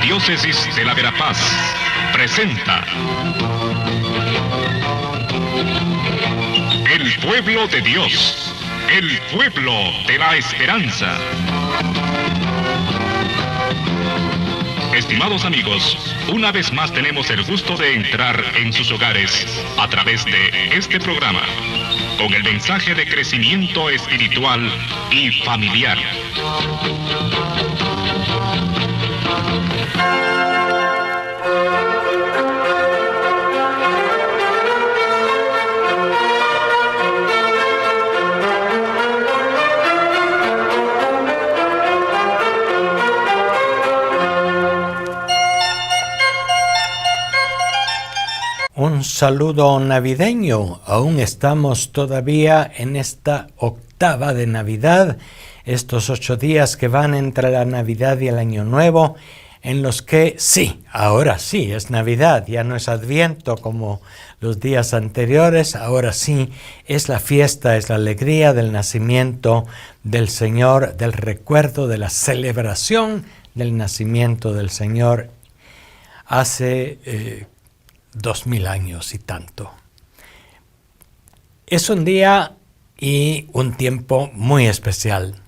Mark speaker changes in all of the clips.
Speaker 1: Arquidiócesis de la Verapaz presenta El Pueblo de Dios, el pueblo de la esperanza. Estimados amigos, una vez más tenemos el gusto de entrar en sus hogares a través de este programa, con el mensaje de crecimiento espiritual y familiar.
Speaker 2: Un saludo navideño. Aún estamos todavía en esta octava de Navidad, estos 8 días que van entre la Navidad y el Año Nuevo, en los que sí, ahora sí es Navidad, ya no es Adviento como los días anteriores, ahora sí es la fiesta, es la alegría del nacimiento del Señor, del recuerdo, de la celebración del nacimiento del Señor hace 2000 años y tanto. Es un día y un tiempo muy especial.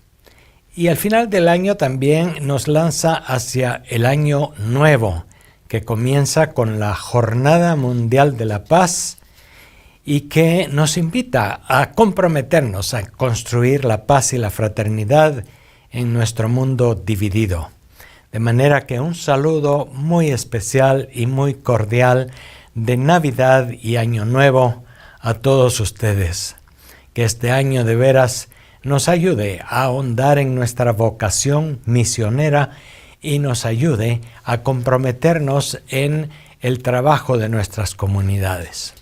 Speaker 2: Y al final del año también nos lanza hacia el año nuevo, que comienza con la Jornada Mundial de la Paz y que nos invita a comprometernos a construir la paz y la fraternidad en nuestro mundo dividido. De manera que un saludo muy especial y muy cordial de Navidad y Año Nuevo a todos ustedes. Que este año de veras nos ayude a ahondar en nuestra vocación misionera y nos ayude a comprometernos en el trabajo de nuestras comunidades.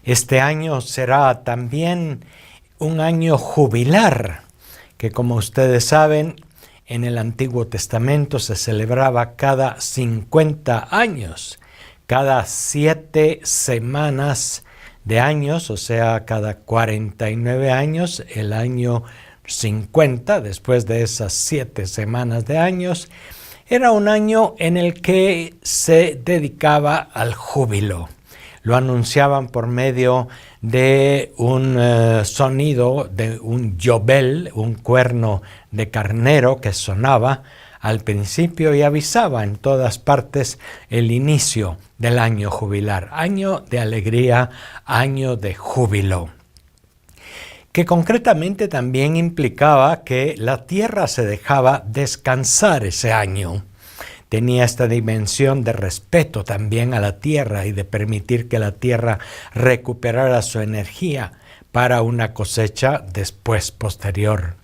Speaker 2: Este año será también un año jubilar, que como ustedes saben, en el Antiguo Testamento se celebraba cada 50 años. Cada 7 semanas de años, o sea, cada 49 años, el año 50, después de esas 7 semanas de años, era un año en el que se dedicaba al júbilo. Lo anunciaban por medio de un sonido, de un yobel, un cuerno de carnero que sonaba al principio y avisaba en todas partes el inicio del año jubilar, año de alegría, año de júbilo, que concretamente también implicaba que la tierra se dejaba descansar ese año. Tenía esta dimensión de respeto también a la tierra y de permitir que la tierra recuperara su energía para una cosecha después posterior.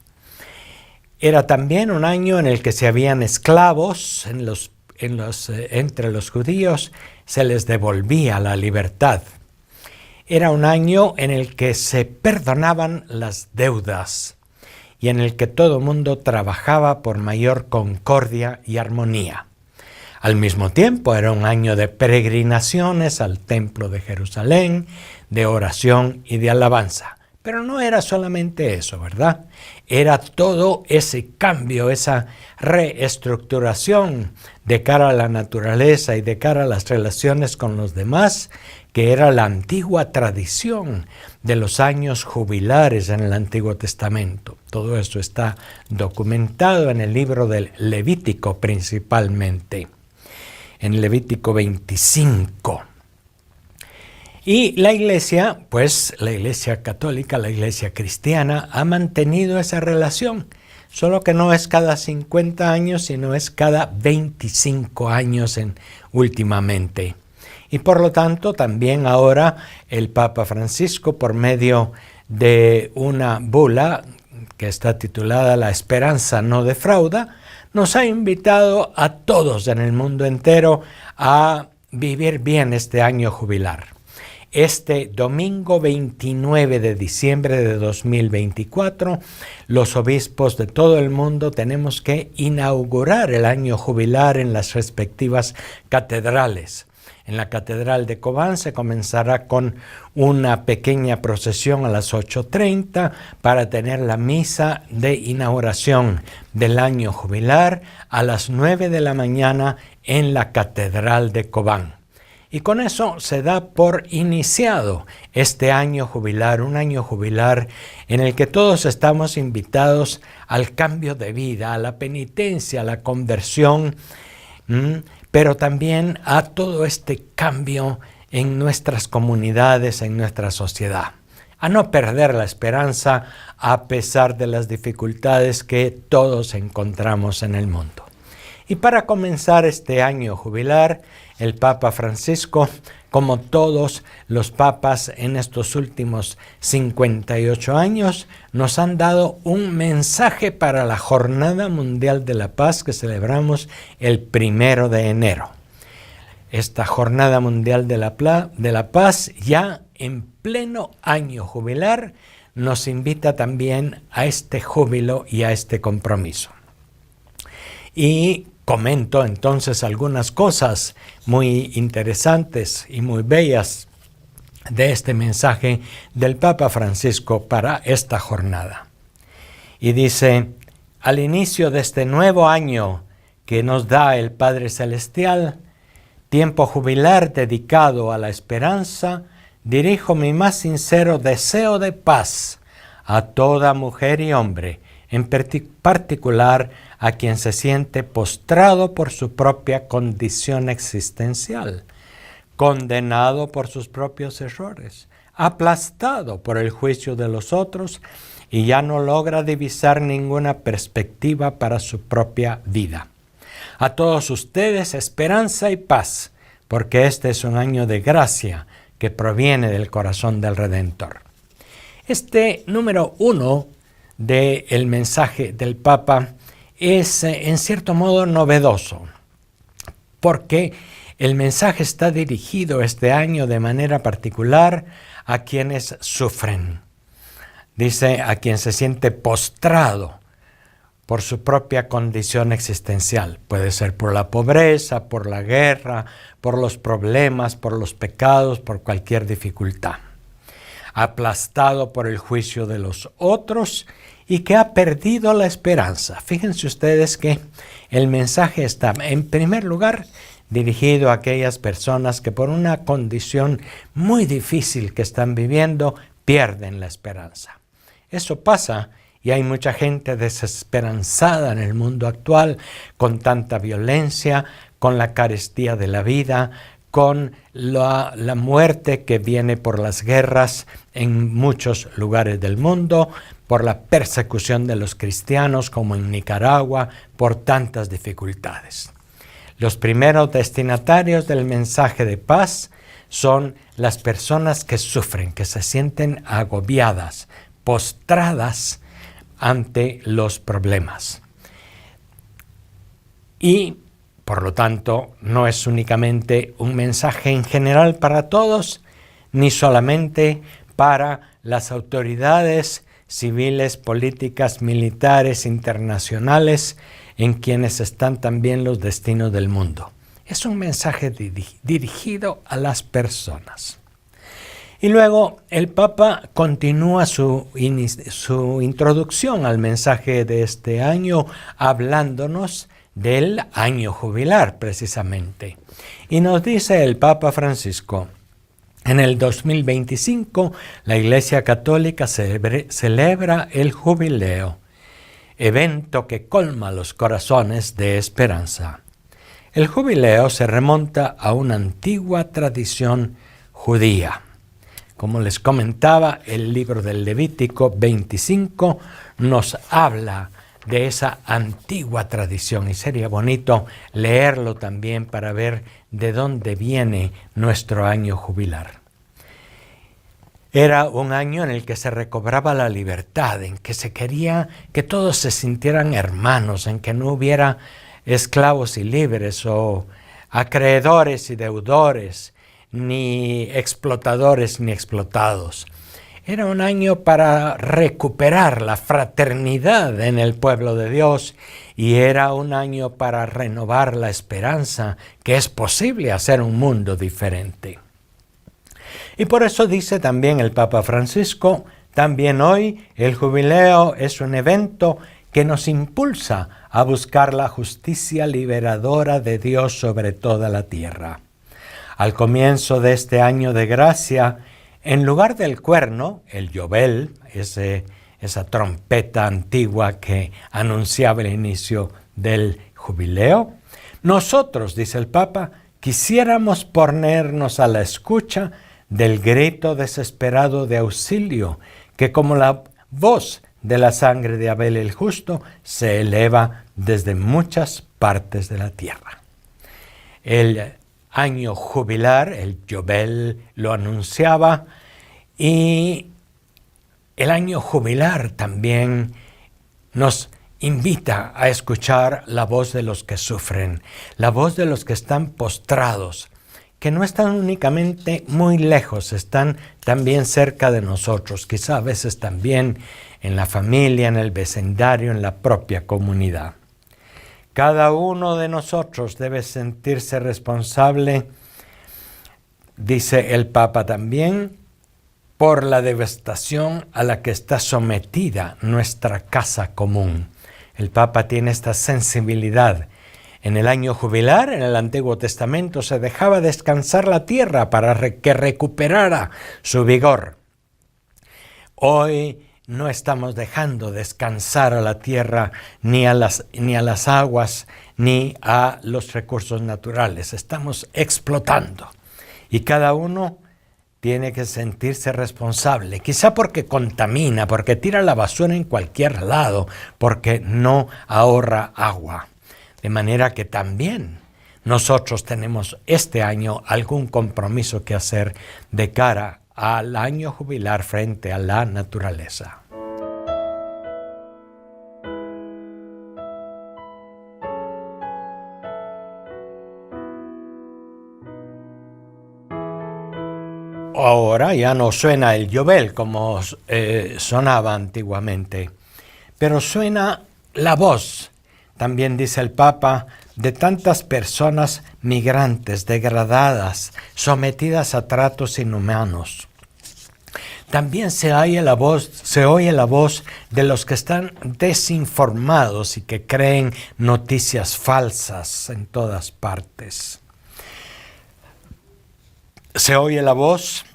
Speaker 2: Era también un año en el que si habían esclavos entre los judíos, se les devolvía la libertad. Era un año en el que se perdonaban las deudas y en el que todo mundo trabajaba por mayor concordia y armonía. Al mismo tiempo era un año de peregrinaciones al Templo de Jerusalén, de oración y de alabanza. Pero no era solamente eso, ¿verdad? Era todo ese cambio, esa reestructuración de cara a la naturaleza y de cara a las relaciones con los demás, que era la antigua tradición de los años jubilares en el Antiguo Testamento. Todo eso está documentado en el libro del Levítico principalmente, en Levítico 25. Y la Iglesia, pues la Iglesia católica, la Iglesia cristiana, ha mantenido esa relación, solo que no es cada 50 años, sino es cada 25 años últimamente. Y por lo tanto, también ahora el Papa Francisco, por medio de una bula que está titulada La esperanza no defrauda, nos ha invitado a todos en el mundo entero a vivir bien este año jubilar. Este domingo 29 de diciembre de 2024, los obispos de todo el mundo tenemos que inaugurar el año jubilar en las respectivas catedrales. En la Catedral de Cobán se comenzará con una pequeña procesión a las 8:30 para tener la misa de inauguración del año jubilar a las 9 de la mañana en la Catedral de Cobán. Y con eso se da por iniciado este año jubilar, un año jubilar en el que todos estamos invitados al cambio de vida, a la penitencia, a la conversión, pero también a todo este cambio en nuestras comunidades, en nuestra sociedad. A no perder la esperanza a pesar de las dificultades que todos encontramos en el mundo. Y para comenzar este año jubilar, el Papa Francisco, como todos los papas en estos últimos 58 años, nos han dado un mensaje para la Jornada Mundial de la Paz que celebramos el 1 de enero. Esta Jornada Mundial de la Paz, ya en pleno año jubilar, nos invita también a este júbilo y a este compromiso. Y comento entonces algunas cosas muy interesantes y muy bellas de este mensaje del Papa Francisco para esta jornada. Y dice: al inicio de este nuevo año que nos da el Padre Celestial, tiempo jubilar dedicado a la esperanza, dirijo mi más sincero deseo de paz a toda mujer y hombre, en particular a quien se siente postrado por su propia condición existencial, condenado por sus propios errores, aplastado por el juicio de los otros y ya no logra divisar ninguna perspectiva para su propia vida. A todos ustedes esperanza y paz, porque este es un año de gracia que proviene del corazón del Redentor. Este número 1 del mensaje del Papa es en cierto modo novedoso, porque el mensaje está dirigido este año de manera particular a quienes sufren. Dice: a quien se siente postrado por su propia condición existencial. Puede ser por la pobreza, por la guerra, por los problemas, por los pecados, por cualquier dificultad. Aplastado por el juicio de los otros y que ha perdido la esperanza. Fíjense ustedes que el mensaje está, en primer lugar, dirigido a aquellas personas que por una condición muy difícil que están viviendo, pierden la esperanza. Eso pasa y hay mucha gente desesperanzada en el mundo actual, con tanta violencia, con la carestía de la vida, con la muerte que viene por las guerras en muchos lugares del mundo, por la persecución de los cristianos como en Nicaragua, por tantas dificultades. Los primeros destinatarios del mensaje de paz son las personas que sufren, que se sienten agobiadas, postradas ante los problemas. Y por lo tanto, no es únicamente un mensaje en general para todos, ni solamente para las autoridades civiles, políticas, militares, internacionales, en quienes están también los destinos del mundo. Es un mensaje dirigido a las personas. Y luego el Papa continúa su introducción al mensaje de este año, hablándonos del año jubilar precisamente. Y nos dice el Papa Francisco: en el 2025 la Iglesia Católica celebra el jubileo, evento que colma los corazones de esperanza. El jubileo se remonta a una antigua tradición judía. Como les comentaba, el libro del Levítico 25 nos habla de esa antigua tradición y sería bonito leerlo también para ver de dónde viene nuestro año jubilar. Era un año en el que se recobraba la libertad, en que se quería que todos se sintieran hermanos, en que no hubiera esclavos y libres o acreedores y deudores, ni explotadores ni explotados. Era un año para recuperar la fraternidad en el pueblo de Dios y era un año para renovar la esperanza que es posible hacer un mundo diferente. Y por eso dice también el Papa Francisco, también hoy el jubileo es un evento que nos impulsa a buscar la justicia liberadora de Dios sobre toda la tierra. Al comienzo de este año de gracia, en lugar del cuerno, el yobel, esa trompeta antigua que anunciaba el inicio del jubileo, nosotros, dice el Papa, quisiéramos ponernos a la escucha del grito desesperado de auxilio que como la voz de la sangre de Abel el justo se eleva desde muchas partes de la tierra. El año jubilar, el yobel, lo anunciaba, y el año jubilar también nos invita a escuchar la voz de los que sufren, la voz de los que están postrados, que no están únicamente muy lejos, están también cerca de nosotros, quizá a veces también en la familia, en el vecindario, en la propia comunidad. Cada uno de nosotros debe sentirse responsable, dice el Papa también, por la devastación a la que está sometida nuestra casa común. El Papa tiene esta sensibilidad. En el año jubilar, en el Antiguo Testamento, se dejaba descansar la tierra para que recuperara su vigor. Hoy no estamos dejando descansar a la tierra, ni a las aguas, ni a los recursos naturales. Estamos explotando. Y cada uno tiene que sentirse responsable, quizá porque contamina, porque tira la basura en cualquier lado, porque no ahorra agua. De manera que también nosotros tenemos este año algún compromiso que hacer de cara al año jubilar frente a la naturaleza. Ahora ya no suena el yobel como sonaba antiguamente, pero suena la voz, también dice el Papa, de tantas personas migrantes, degradadas, sometidas a tratos inhumanos. También se oye la voz de los que están desinformados y que creen noticias falsas en todas partes. Se oye la voz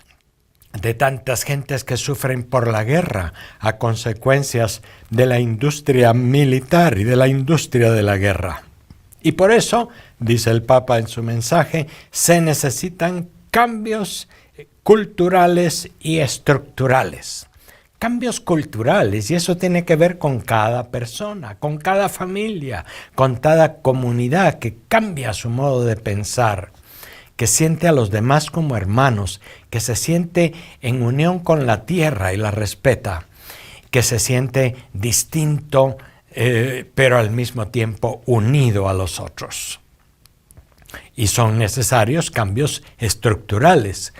Speaker 2: de tantas gentes que sufren por la guerra a consecuencias de la industria militar y de la industria de la guerra. Y por eso, dice el Papa en su mensaje, se necesitan cambios culturales y estructurales. Cambios culturales, y eso tiene que ver con cada persona, con cada familia, con cada comunidad que cambia su modo de pensar, que siente a los demás como hermanos, que se siente en unión con la tierra y la respeta, que se siente distinto, pero al mismo tiempo unido a los otros. Y son necesarios cambios estructurales,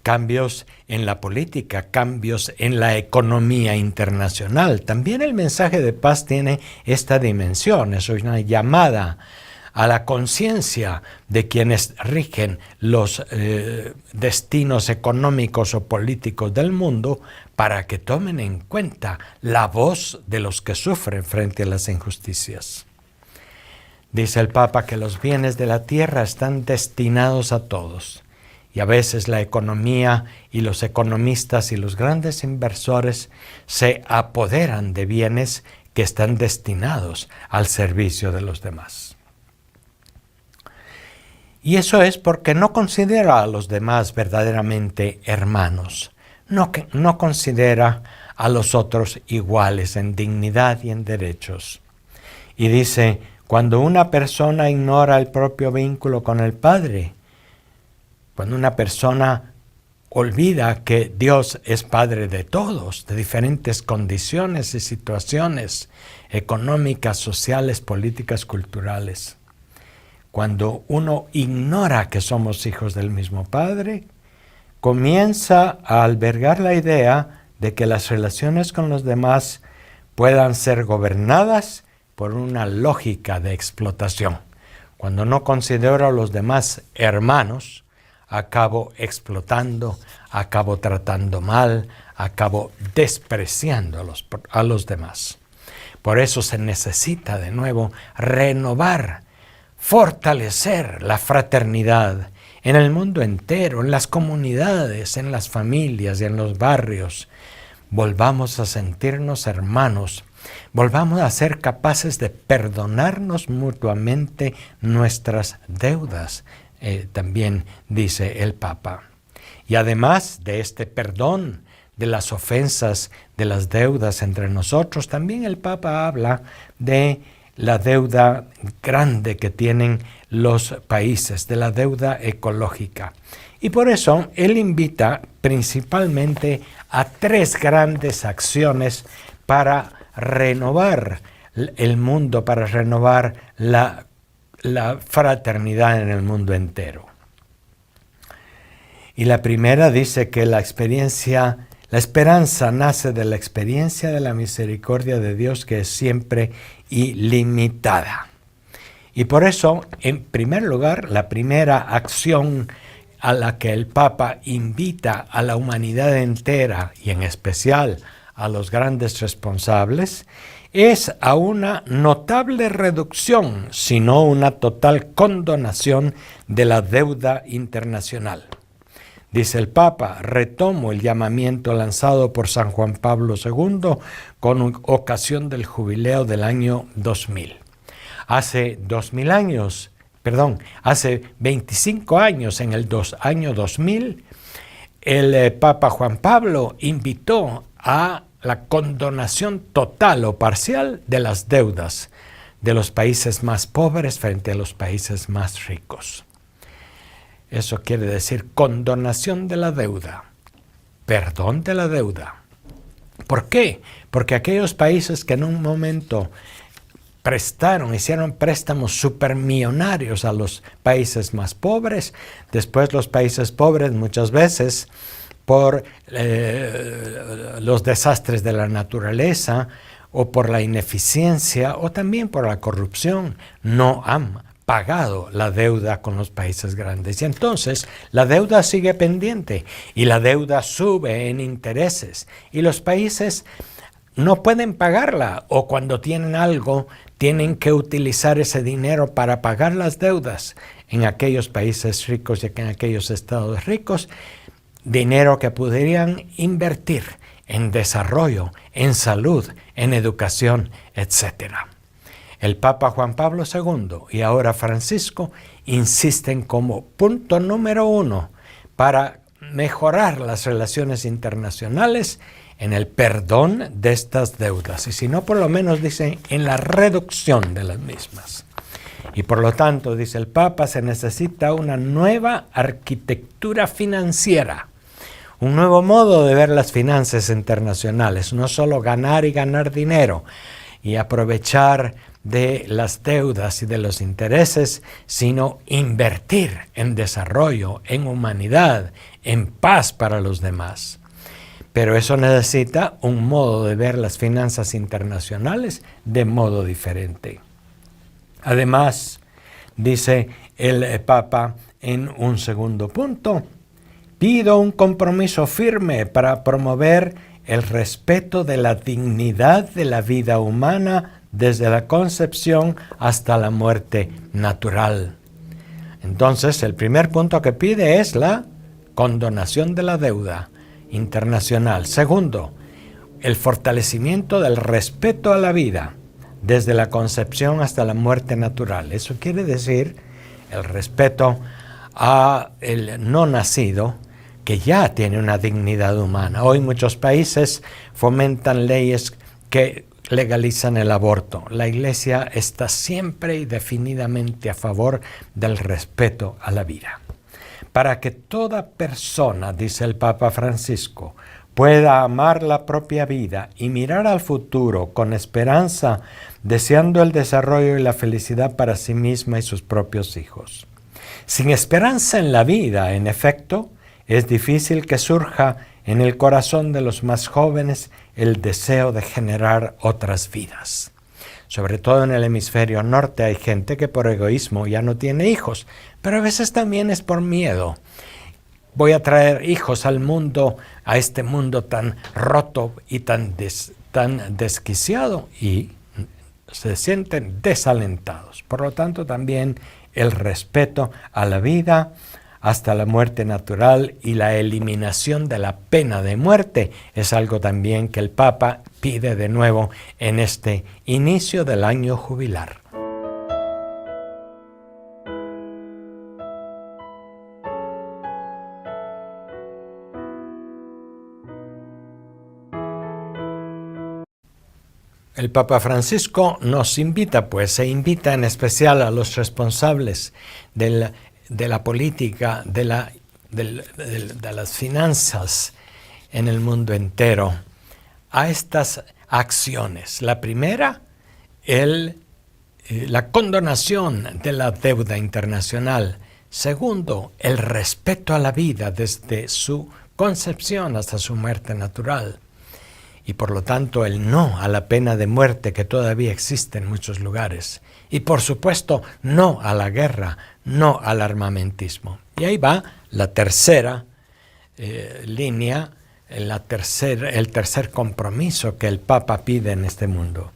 Speaker 2: cambios en la política, cambios en la economía internacional. También el mensaje de paz tiene esta dimensión, es una llamada a la conciencia de quienes rigen los destinos económicos o políticos del mundo para que tomen en cuenta la voz de los que sufren frente a las injusticias. Dice el Papa que los bienes de la tierra están destinados a todos y a veces la economía y los economistas y los grandes inversores se apoderan de bienes que están destinados al servicio de los demás. Y eso es porque no considera a los demás verdaderamente hermanos, no considera a los otros iguales en dignidad y en derechos. Y dice, cuando una persona ignora el propio vínculo con el Padre, cuando una persona olvida que Dios es Padre de todos, de diferentes condiciones y situaciones económicas, sociales, políticas, culturales, cuando uno ignora que somos hijos del mismo Padre, comienza a albergar la idea de que las relaciones con los demás puedan ser gobernadas por una lógica de explotación. Cuando no considero a los demás hermanos, acabo explotando, acabo tratando mal, acabo despreciando a los demás. Por eso se necesita de nuevo renovar, fortalecer la fraternidad en el mundo entero, en las comunidades, en las familias y en los barrios. Volvamos a sentirnos hermanos, volvamos a ser capaces de perdonarnos mutuamente nuestras deudas, también dice el Papa. Y además de este perdón de las ofensas, de las deudas entre nosotros, también el Papa habla de la deuda grande que tienen los países, de la deuda ecológica. Y por eso él invita principalmente a 3 grandes acciones para renovar el mundo, para renovar la fraternidad en el mundo entero. Y la primera dice que la esperanza nace de la experiencia de la misericordia de Dios, que es siempre ilimitada. Y por eso, en primer lugar, la primera acción a la que el Papa invita a la humanidad entera, y en especial a los grandes responsables, es a una notable reducción, si no una total condonación de la deuda internacional. Dice el Papa: retomo el llamamiento lanzado por San Juan Pablo II con ocasión del jubileo del año 2000. Hace 25 años, en el año 2000, el Papa Juan Pablo invitó a la condonación total o parcial de las deudas de los países más pobres frente a los países más ricos. Eso quiere decir condonación de la deuda, perdón de la deuda. ¿Por qué? Porque aquellos países que en un momento hicieron préstamos supermillonarios a los países más pobres, después los países pobres muchas veces por los desastres de la naturaleza o por la ineficiencia o también por la corrupción no han pagado la deuda con los países grandes. Y entonces la deuda sigue pendiente y la deuda sube en intereses y los países no pueden pagarla, o cuando tienen algo tienen que utilizar ese dinero para pagar las deudas en aquellos países ricos y en aquellos estados ricos, dinero que podrían invertir en desarrollo, en salud, en educación, etc. El Papa Juan Pablo II y ahora Francisco insisten como punto número 1 para mejorar las relaciones internacionales en el perdón de estas deudas, y si no, por lo menos dicen en la reducción de las mismas. Y por lo tanto, dice el Papa, se necesita una nueva arquitectura financiera, un nuevo modo de ver las finanzas internacionales, no solo ganar y ganar dinero y aprovechar de las deudas y de los intereses, sino invertir en desarrollo, en humanidad, en paz para los demás. Pero eso necesita un modo de ver las finanzas internacionales de modo diferente. Además, dice el Papa en un segundo punto, pido un compromiso firme para promover el respeto de la dignidad de la vida humana desde la concepción hasta la muerte natural. Entonces, el primer punto que pide es la condonación de la deuda internacional. Segundo, el fortalecimiento del respeto a la vida, desde la concepción hasta la muerte natural. Eso quiere decir el respeto a el no nacido, que ya tiene una dignidad humana. Hoy muchos países fomentan leyes que legalizan el aborto. La Iglesia está siempre y definidamente a favor del respeto a la vida. Para que toda persona, dice el Papa Francisco, pueda amar la propia vida y mirar al futuro con esperanza, deseando el desarrollo y la felicidad para sí misma y sus propios hijos. Sin esperanza en la vida, en efecto, es difícil que surja en el corazón de los más jóvenes el deseo de generar otras vidas. Sobre todo en el hemisferio norte hay gente que por egoísmo ya no tiene hijos, pero a veces también es por miedo. Voy a traer hijos al mundo, a este mundo tan roto y tan desquiciado, y se sienten desalentados. Por lo tanto, también el respeto a la vida hasta la muerte natural y la eliminación de la pena de muerte es algo también que el Papa pide de nuevo en este inicio del año jubilar. El Papa Francisco nos invita, pues, e invita en especial a los responsables de la política, de las finanzas en el mundo entero, a estas acciones. La primera, la condonación de la deuda internacional. Segundo, el respeto a la vida desde su concepción hasta su muerte natural. Y por lo tanto el no a la pena de muerte que todavía existe en muchos lugares. Y por supuesto no a la guerra, no al armamentismo. Y ahí va la tercera línea, el tercer compromiso que el Papa pide en este mundo.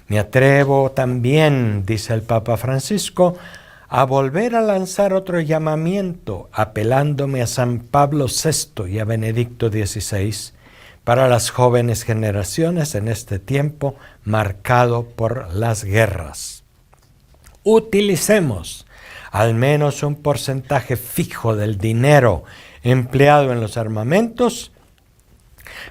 Speaker 2: Me atrevo también, dice el Papa Francisco, a volver a lanzar otro llamamiento, apelándome a San Pablo VI y a Benedicto XVI, para las jóvenes generaciones en este tiempo marcado por las guerras. Utilicemos al menos un porcentaje fijo del dinero empleado en los armamentos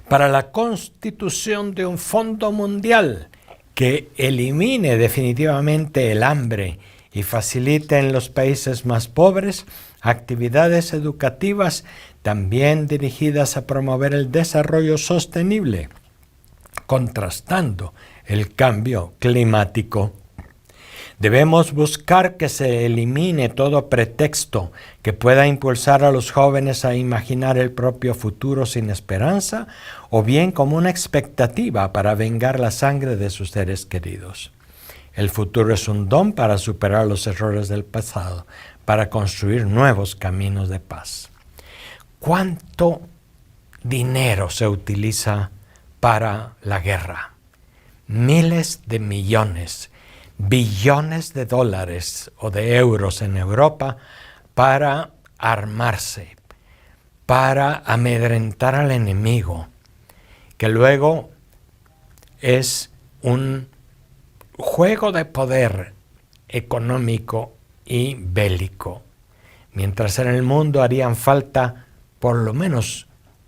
Speaker 2: para la constitución de un fondo mundial que elimine definitivamente el hambre y facilite en los países más pobres actividades educativas también dirigidas a promover el desarrollo sostenible, contrastando el cambio climático. Debemos buscar que se elimine todo pretexto que pueda impulsar a los jóvenes a imaginar el propio futuro sin esperanza o bien como una expectativa para vengar la sangre de sus seres queridos. El futuro es un don para superar los errores del pasado, para construir nuevos caminos de paz. ¿Cuánto dinero se utiliza para la guerra? Miles de millones, billones de dólares o de euros en Europa para armarse, para amedrentar al enemigo, que luego es un juego de poder económico y bélico. Mientras en el mundo harían falta por lo menos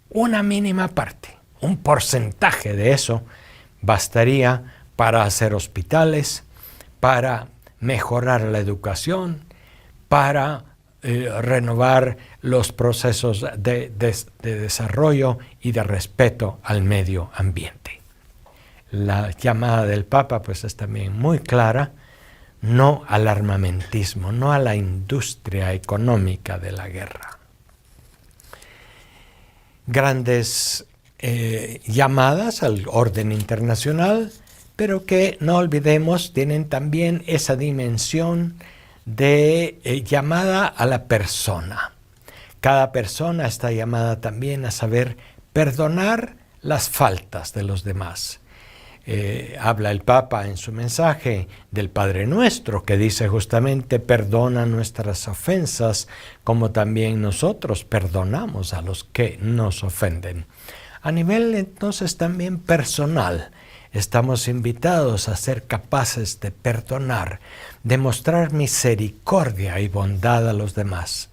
Speaker 2: una mínima parte, un porcentaje de eso, bastaría para hacer hospitales, para mejorar la educación, para renovar los procesos de desarrollo y de respeto al medio ambiente. La llamada del Papa pues es también muy clara: no al armamentismo, no a la industria económica de la guerra. Grandes llamadas al orden internacional, pero que no olvidemos tienen también esa dimensión de llamada a la persona. Cada persona está llamada también a saber perdonar las faltas de los demás. Habla el Papa en su mensaje del Padre Nuestro, que dice justamente: perdona nuestras ofensas, como también nosotros perdonamos a los que nos ofenden. A nivel entonces también personal, estamos invitados a ser capaces de perdonar, de mostrar misericordia y bondad a los demás.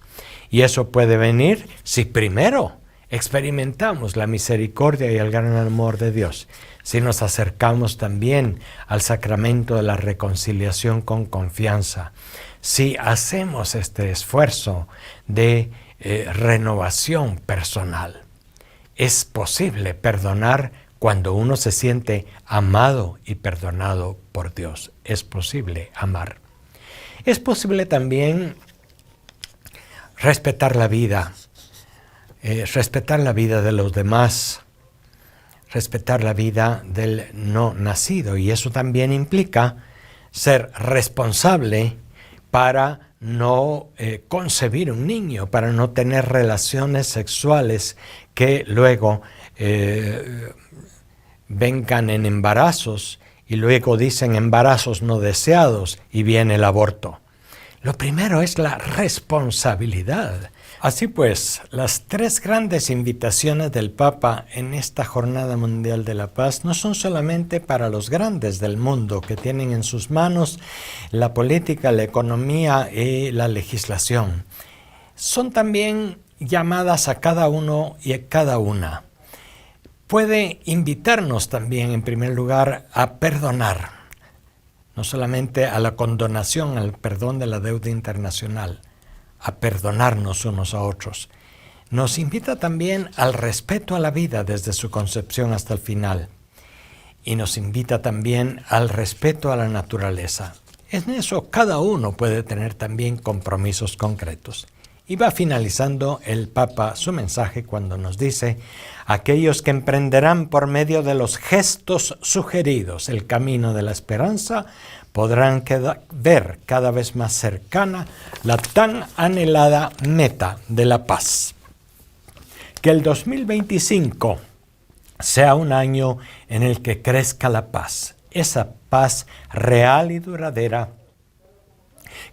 Speaker 2: Y eso puede venir si primero experimentamos la misericordia y el gran amor de Dios, si nos acercamos también al sacramento de la reconciliación con confianza, si hacemos este esfuerzo de renovación personal. Es posible perdonar cuando uno se siente amado y perdonado por Dios. Es posible amar. Es posible también respetar la vida. respetar la vida de los demás, respetar la vida del no nacido. Y eso también implica ser responsable para no concebir un niño, para no tener relaciones sexuales que luego vengan en embarazos y luego dicen embarazos no deseados y viene el aborto. Lo primero es la responsabilidad. Así pues, las 3 grandes invitaciones del Papa en esta Jornada Mundial de la Paz no son solamente para los grandes del mundo que tienen en sus manos la política, la economía y la legislación. Son también llamadas a cada uno y a cada una. Puede invitarnos también, en primer lugar, a perdonar, no solamente a la condonación, al perdón de la deuda internacional, a perdonarnos unos a otros. Nos invita también al respeto a la vida desde su concepción hasta el final. Y nos invita también al respeto a la naturaleza. En eso cada uno puede tener también compromisos concretos. Y va finalizando el Papa su mensaje cuando nos dice: aquellos que emprenderán por medio de los gestos sugeridos el camino de la esperanza podrán ver cada vez más cercana la tan anhelada meta de la paz. Que el 2025 sea un año en el que crezca la paz, esa paz real y duradera,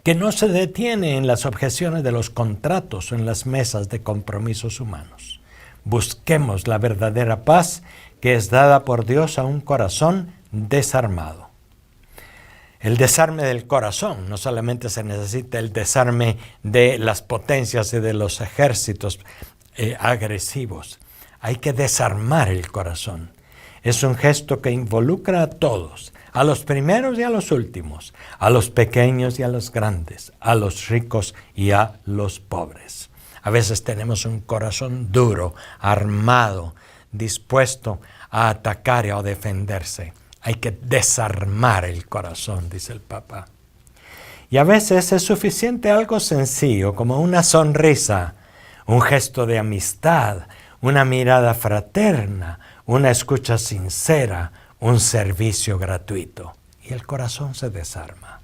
Speaker 2: que no se detiene en las objeciones de los contratos o en las mesas de compromisos humanos. Busquemos la verdadera paz que es dada por Dios a un corazón desarmado. El desarme del corazón, no solamente se necesita el desarme de las potencias y de los ejércitos agresivos, hay que desarmar el corazón. Es un gesto que involucra a todos, a los primeros y a los últimos, a los pequeños y a los grandes, a los ricos y a los pobres. A veces tenemos un corazón duro, armado, dispuesto a atacar y a defenderse. Hay que desarmar el corazón, dice el Papa. Y a veces es suficiente algo sencillo como una sonrisa, un gesto de amistad, una mirada fraterna, una escucha sincera, un servicio gratuito. Y el corazón se desarma.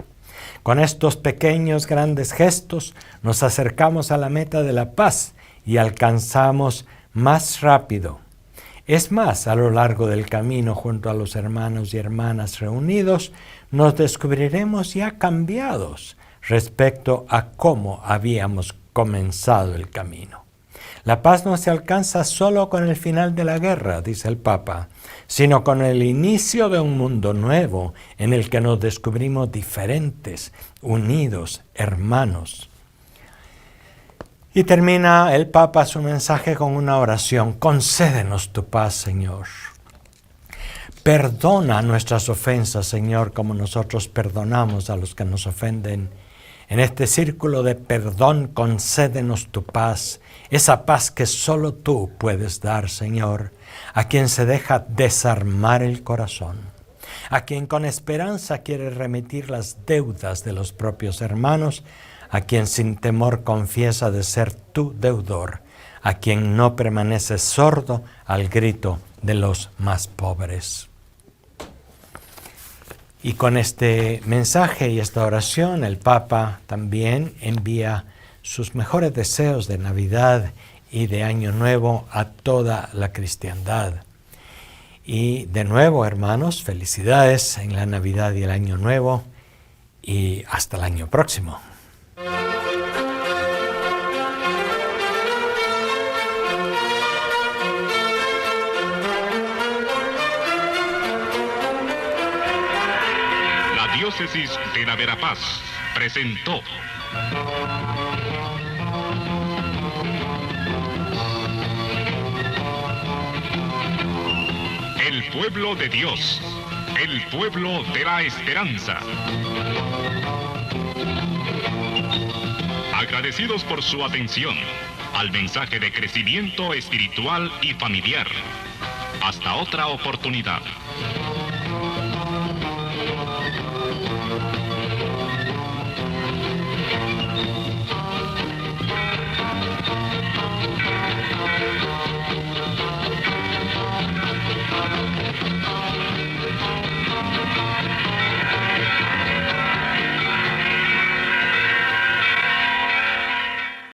Speaker 2: Con estos pequeños, grandes gestos nos acercamos a la meta de la paz y alcanzamos más rápido. Es más, a lo largo del camino junto a los hermanos y hermanas reunidos, nos descubriremos ya cambiados respecto a cómo habíamos comenzado el camino. La paz no se alcanza solo con el final de la guerra, dice el Papa, sino con el inicio de un mundo nuevo en el que nos descubrimos diferentes, unidos, hermanos. Y termina el Papa su mensaje con una oración: concédenos tu paz, Señor. Perdona nuestras ofensas, Señor, como nosotros perdonamos a los que nos ofenden. En este círculo de perdón, concédenos tu paz, esa paz que solo tú puedes dar, Señor, a quien se deja desarmar el corazón, a quien con esperanza quiere remitir las deudas de los propios hermanos, a quien sin temor confiesa de ser tu deudor, a quien no permanece sordo al grito de los más pobres. Y con este mensaje y esta oración, el Papa también envía sus mejores deseos de Navidad y de Año Nuevo a toda la cristiandad. Y de nuevo, hermanos, felicidades en la Navidad y el Año Nuevo, y hasta el año próximo.
Speaker 1: La Diócesis de la Verapaz presentó El pueblo de Dios, el pueblo de la esperanza. Agradecidos por su atención al mensaje de crecimiento espiritual y familiar. Hasta otra oportunidad.